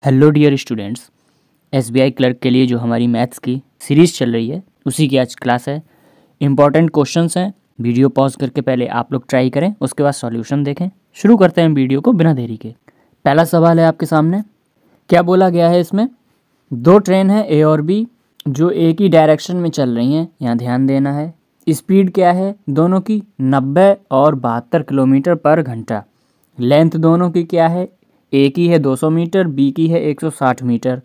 Hello dear students, SBI clerk के लिए जो हमारी मैथ्स की सीरीज़ चल रही है उसी की आज क्लास है। इंपॉर्टेंट क्वेश्चंस हैं। वीडियो पॉज करके पहले आप लोग ट्राई करें, उसके बाद सॉल्यूशन देखें। शुरू करते हैं वीडियो को बिना देरी के। पहला सवाल है आपके सामने। क्या बोला गया है इसमें? दो ट्रेन है ए और बी जो एक ही डायरेक्शन में चल रही हैं। यहाँ ध्यान देना है। स्पीड क्या है दोनों की? 90 और 72 किलोमीटर पर घंटा। लेंथ दोनों की क्या है? ए की है 200 मीटर, बी की है 160 मीटर।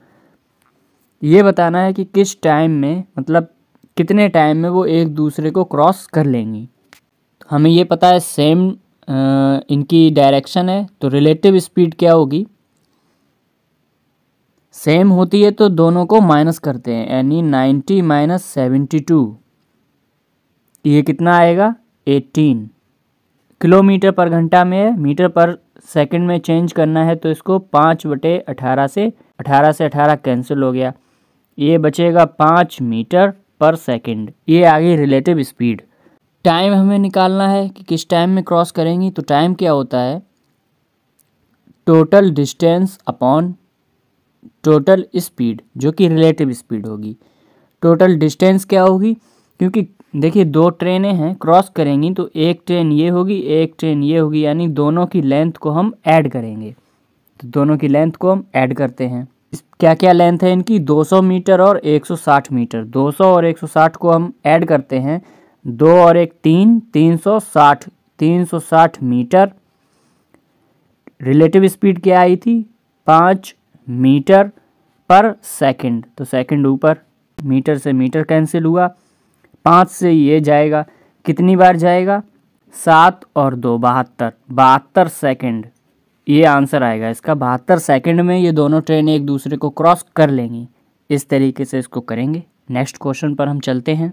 ये बताना है कि किस टाइम में, मतलब कितने टाइम में वो एक दूसरे को क्रॉस कर लेंगी। हमें ये पता है सेम इनकी डायरेक्शन है, तो रिलेटिव स्पीड क्या होगी? सेम होती है तो दोनों को माइनस करते हैं, यानी 90 माइनस 72, ये कितना आएगा? 18 किलोमीटर पर घंटा में है। मीटर पर सेकंड में चेंज करना है तो इसको 5/18 से 18 कैंसिल हो गया, ये बचेगा 5 मीटर पर सेकंड। ये आ गई रिलेटिव स्पीड। टाइम हमें निकालना है कि किस टाइम में क्रॉस करेंगी। तो टाइम क्या होता है? Total distance upon total speed, जो कि रिलेटिव स्पीड होगी। टोटल डिस्टेंस क्या होगी? क्योंकि देखिए दो ट्रेनें हैं, क्रॉस करेंगी तो एक ट्रेन ये होगी, एक ट्रेन ये होगी, यानी दोनों की लेंथ को हम ऐड करेंगे। तो दोनों की लेंथ को हम ऐड करते हैं। क्या क्या लेंथ है इनकी? 200 मीटर और 160 मीटर। 200 और 160 को हम ऐड करते हैं, 2 और 1 3, 360 मीटर। रिलेटिव स्पीड क्या आई थी? 5 मीटर पर सेकंड। तो सेकंड ऊपर, मीटर से मीटर कैंसिल हुआ, 5 से ये जाएगा, कितनी बार जाएगा? 7 और 2 72 सेकंड। ये आंसर आएगा इसका। 72 सेकंड में ये दोनों ट्रेन एक दूसरे को क्रॉस कर लेंगी। इस तरीके से इसको करेंगे। नेक्स्ट क्वेश्चन पर हम चलते हैं।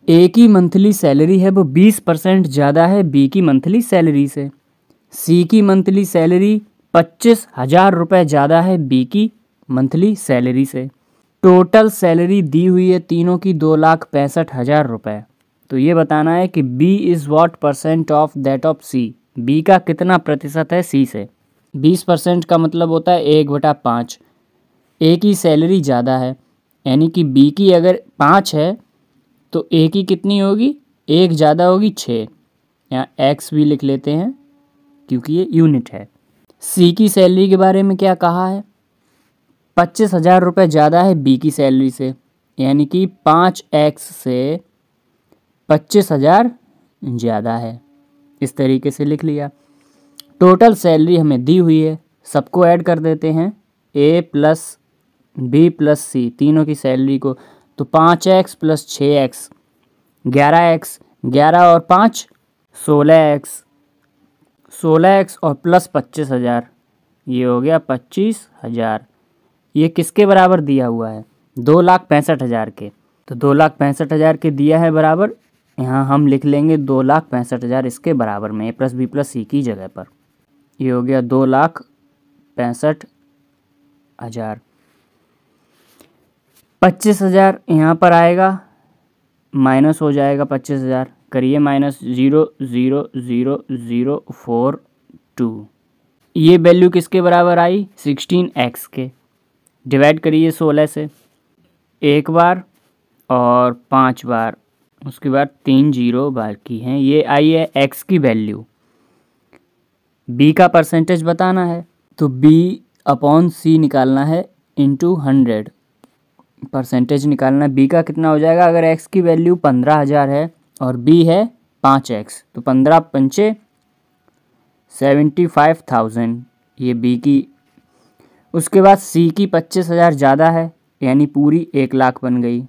ए की मंथली सैलरी है वो 20% ज़्यादा है बी की मंथली सैलरी से। सी की मंथली सैलरी 25,000 रुपये ज़्यादा है बी की मंथली सैलरी से। टोटल सैलरी दी हुई है तीनों की 2,65,000 रुपये। तो ये बताना है कि B is what percent of that of C. B का कितना प्रतिशत है सी से? 20% का मतलब होता है 1/5। ए की सैलरी ज़्यादा है, यानी कि बी की अगर 5 है तो ए की कितनी होगी? 1 ज़्यादा होगी, 6। यहाँ एक्स भी लिख लेते हैं क्योंकि ये यूनिट है। सी की सैलरी के बारे में क्या कहा है? 25,000 रुपये ज़्यादा है बी की सैलरी से, यानी कि 5x से 25,000 ज़्यादा है। इस तरीके से लिख लिया। टोटल सैलरी हमें दी हुई है, सबको ऐड कर देते हैं, ए प्लस बी प्लस सी, तीनों की सैलरी को। तो 5x प्लस 6x 11x, 11 और 5 16x, 16x और प्लस 25,000, ये हो गया 25,000। ये किसके बराबर दिया हुआ है? 2,65,000 के। तो 2,65,000 के दिया है बराबर, यहाँ हम लिख लेंगे 2,65,000 इसके बराबर में, ए प्लस बी प्लस सी की जगह पर। ये हो गया 2,65,000। 25,000 यहाँ पर आएगा, माइनस हो जाएगा 25,000। करिए माइनस, 0.00042। ये वैल्यू किसके बराबर आई? 16x के। डिवाइड करिए 16 से, एक बार और 5 बार, उसके बाद 3 0 बाकी हैं। ये आई है x की वैल्यू। b का परसेंटेज बताना है, तो b अपॉन c निकालना है इंटू 100। परसेंटेज निकालना है। b का कितना हो जाएगा? अगर x की वैल्यू 15,000 है और b है 5x, तो 15 पंचे 75,000, ये b की। उसके बाद c की 25,000 ज़्यादा है, यानी पूरी 1,00,000 बन गई,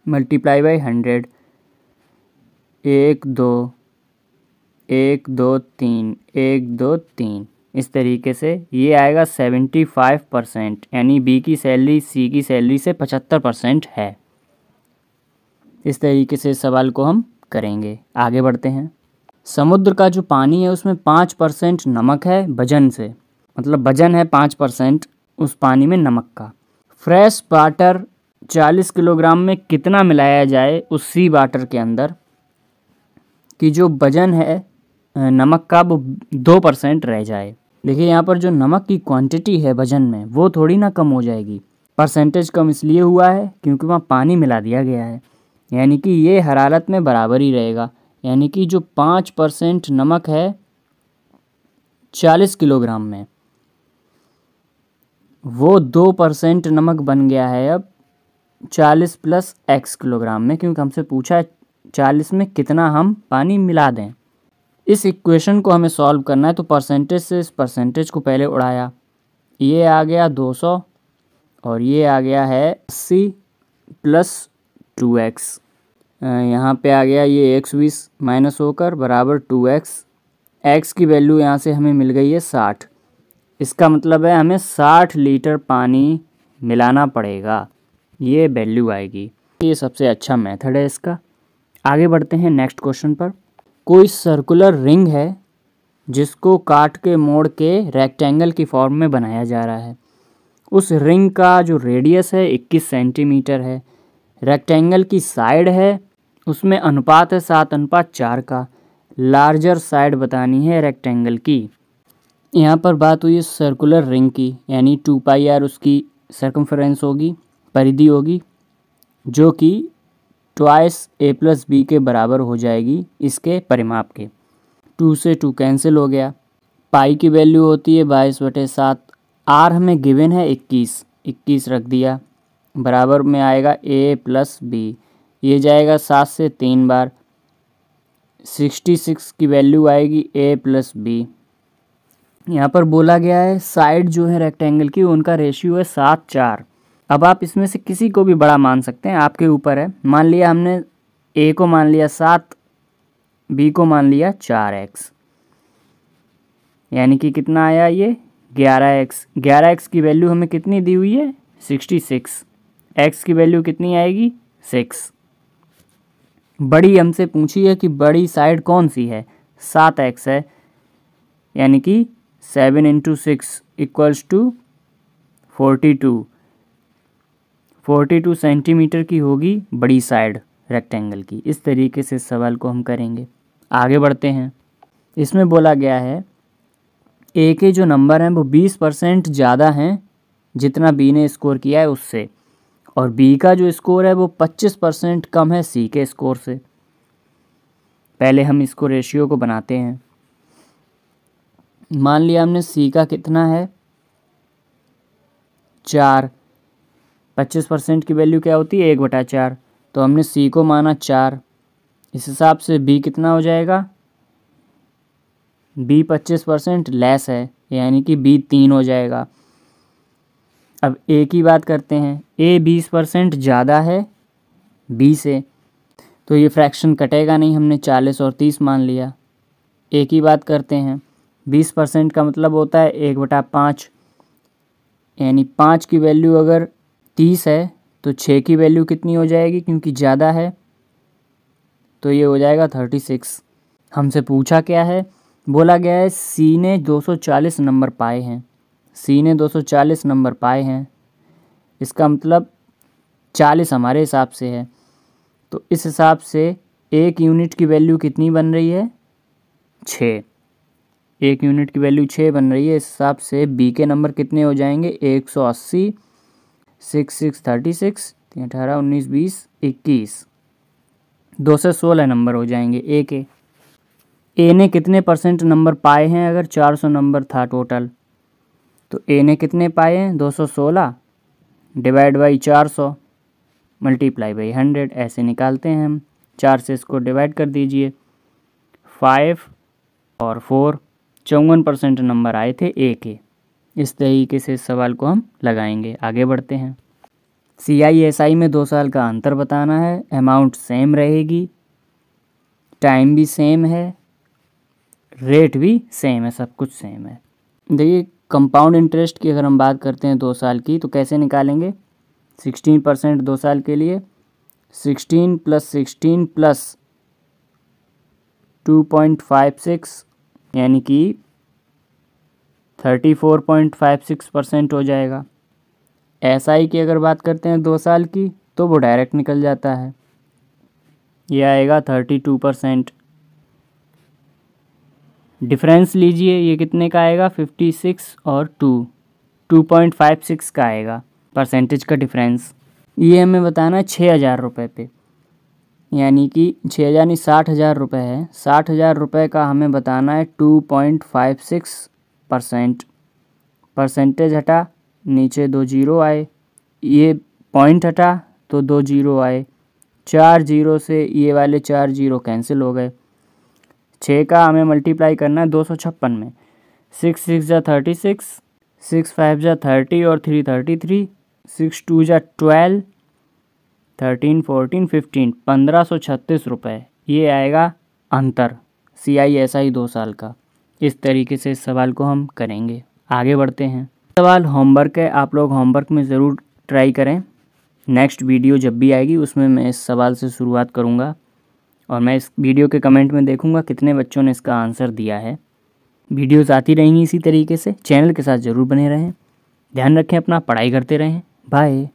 मल्टीप्लाई बाई 100। 1 2 1 2 3 1 2 3, इस तरीके से ये आएगा 75%, यानी बी की सैलरी सी की सैलरी से 75% है। इस तरीके से सवाल को हम करेंगे। आगे बढ़ते हैं। समुद्र का जो पानी है उसमें 5% नमक है वजन से, मतलब वजन है 5% उस पानी में नमक का। फ्रेश वाटर 40 किलोग्राम में कितना मिलाया जाए उस सी वाटर के अंदर कि जो वजन है नमक का वो 2% रह जाए। देखिए यहाँ पर जो नमक की क्वांटिटी है वजन में वो थोड़ी ना कम हो जाएगी। परसेंटेज कम इसलिए हुआ है क्योंकि वहाँ पानी मिला दिया गया है, यानी कि ये हर हालत में बराबर ही रहेगा। यानी कि जो 5% नमक है 40 किलोग्राम में, वो 2% नमक बन गया है अब 40 प्लस x किलोग्राम में, क्योंकि हमसे पूछा है 40 में कितना हम पानी मिला दें। इस इक्वेशन को हमें सॉल्व करना है, तो परसेंटेज से इस परसेंटेज को पहले उड़ाया, ये आ गया 200 और ये आ गया है 80 प्लस 2x। यहाँ पे आ गया ये 120 माइनस होकर बराबर 2x। x की वैल्यू यहाँ से हमें मिल गई है 60। इसका मतलब है हमें 60 लीटर पानी मिलाना पड़ेगा, ये वैल्यू आएगी। ये सबसे अच्छा मेथड है इसका। आगे बढ़ते हैं नेक्स्ट क्वेश्चन पर। कोई सर्कुलर रिंग है जिसको काट के मोड़ के रेक्टेंगल की फॉर्म में बनाया जा रहा है। उस रिंग का जो रेडियस है 21 सेंटीमीटर है। रेक्टेंगल की साइड है, उसमें अनुपात है 7:4 का। लार्जर साइड बतानी है रेक्टेंगल की। यहाँ पर बात हुई है सर्कुलर रिंग की, यानी 2πr उसकी सर्कमफ्रेंस होगी, परिधि होगी, जो कि ट्वाइस a+b के बराबर हो जाएगी इसके परिमाप के। 2 से 2 कैंसिल हो गया। पाई की वैल्यू होती है 22/7। r हमें गिवन है 21 रख दिया, बराबर में आएगा a+b। ये जाएगा 7 से 3 बार, 66 की वैल्यू आएगी a+b। यहाँ पर बोला गया है साइड जो है रेक्टेंगल की उनका रेशियो है 7:4। अब आप इसमें से किसी को भी बड़ा मान सकते हैं, आपके ऊपर है। मान लिया हमने a को मान लिया 7, b को मान लिया 4x, यानी कि कितना आया ये 11x। 11x की वैल्यू हमें कितनी दी हुई है 66। x की वैल्यू कितनी आएगी 6। बड़ी हमसे पूछी है कि बड़ी साइड कौन सी है, 7x है, यानी कि 7 × 6 = 42। 42 सेंटीमीटर की होगी बड़ी साइड रेक्टेंगल की। इस तरीके से सवाल को हम करेंगे। आगे बढ़ते हैं। इसमें बोला गया है ए के जो नंबर हैं वो 20% ज़्यादा हैं जितना बी ने स्कोर किया है उससे, और बी का जो स्कोर है वो 25% कम है सी के स्कोर से। पहले हम इसको रेशियो को बनाते हैं। मान लिया हमने सी का कितना है 4, 25% की वैल्यू क्या होती है 1/4, तो हमने सी को माना 4। इस हिसाब से बी कितना हो जाएगा, बी 25% लेस है, यानी कि बी 3 हो जाएगा। अब ए की बात करते हैं। ए 20% ज़्यादा है बी से, तो ये फ्रैक्शन कटेगा नहीं, हमने 40 और 30 मान लिया। ए की बात करते हैं। 20% का मतलब होता है 1/5, यानी 5 की वैल्यू अगर 30 है तो 6 की वैल्यू कितनी हो जाएगी, क्योंकि ज़्यादा है तो ये हो जाएगा 36। हमसे पूछा क्या है, बोला गया है सी ने 240 नंबर पाए हैं। सी ने 240 नंबर पाए हैं, इसका मतलब 40 हमारे हिसाब से है, तो इस हिसाब से एक यूनिट की वैल्यू कितनी बन रही है 6। एक यूनिट की वैल्यू 6 बन रही है। इस हिसाब से बी के नंबर कितने हो जाएंगे 180, 6 6 36, 18 19 20 21, 2 से 16 नंबर हो जाएंगे ए के। ए ने कितने % नंबर पाए हैं, अगर 400 नंबर था टोटल, तो ए ने कितने पाए हैं 216 डिवाइड बाई 400 मल्टीप्लाई बाई 100, ऐसे निकालते हैं हम। 4 से इसको डिवाइड कर दीजिए, 5 और 4, 54% नंबर आए थे ए के। इस तरीके से इस सवाल को हम लगाएंगे। आगे बढ़ते हैं। CISI में 2 साल का अंतर बताना है। अमाउंट सेम रहेगी, टाइम भी सेम है, रेट भी सेम है, सब कुछ सेम है। देखिए कंपाउंड इंटरेस्ट की अगर हम बात करते हैं 2 साल की, तो कैसे निकालेंगे। 16% 2 साल के लिए, 16 + 16 + 2.56, यानी कि 34.56% हो जाएगा। SI की अगर बात करते हैं 2 साल की, तो वो डायरेक्ट निकल जाता है, ये आएगा 32%। डिफरेंस लीजिए, ये कितने का आएगा 56 और 2.56 का आएगा परसेंटेज का डिफरेंस। ये हमें बताना है 6,000 रुपये पे, यानी कि 6,000 नहीं 60,000 रुपये है। 60,000 रुपये का हमें बताना है 2.56%। परसेंटेज हटा, नीचे 2 जीरो आए, ये पॉइंट हटा तो 2 जीरो आए, 4 जीरो से ये वाले 4 जीरो कैंसिल हो गए। 6 का हमें मल्टीप्लाई करना है 256 में। 6 6 जा 36, 6 5 जा 30 और 3 33, 6 2 जा 12, 13 14 15, 1536 रुपये ये आएगा अंतर CISI 2 साल का। इस तरीके से इस सवाल को हम करेंगे। आगे बढ़ते हैं। सवाल होमवर्क है, आप लोग होमवर्क में ज़रूर ट्राई करें। नेक्स्ट वीडियो जब भी आएगी उसमें मैं इस सवाल से शुरुआत करूँगा और मैं इस वीडियो के कमेंट में देखूँगा कितने बच्चों ने इसका आंसर दिया है। वीडियोज़ आती रहेंगी इसी तरीके से, चैनल के साथ ज़रूर बने रहें। ध्यान रखें अपना, पढ़ाई करते रहें। बाय।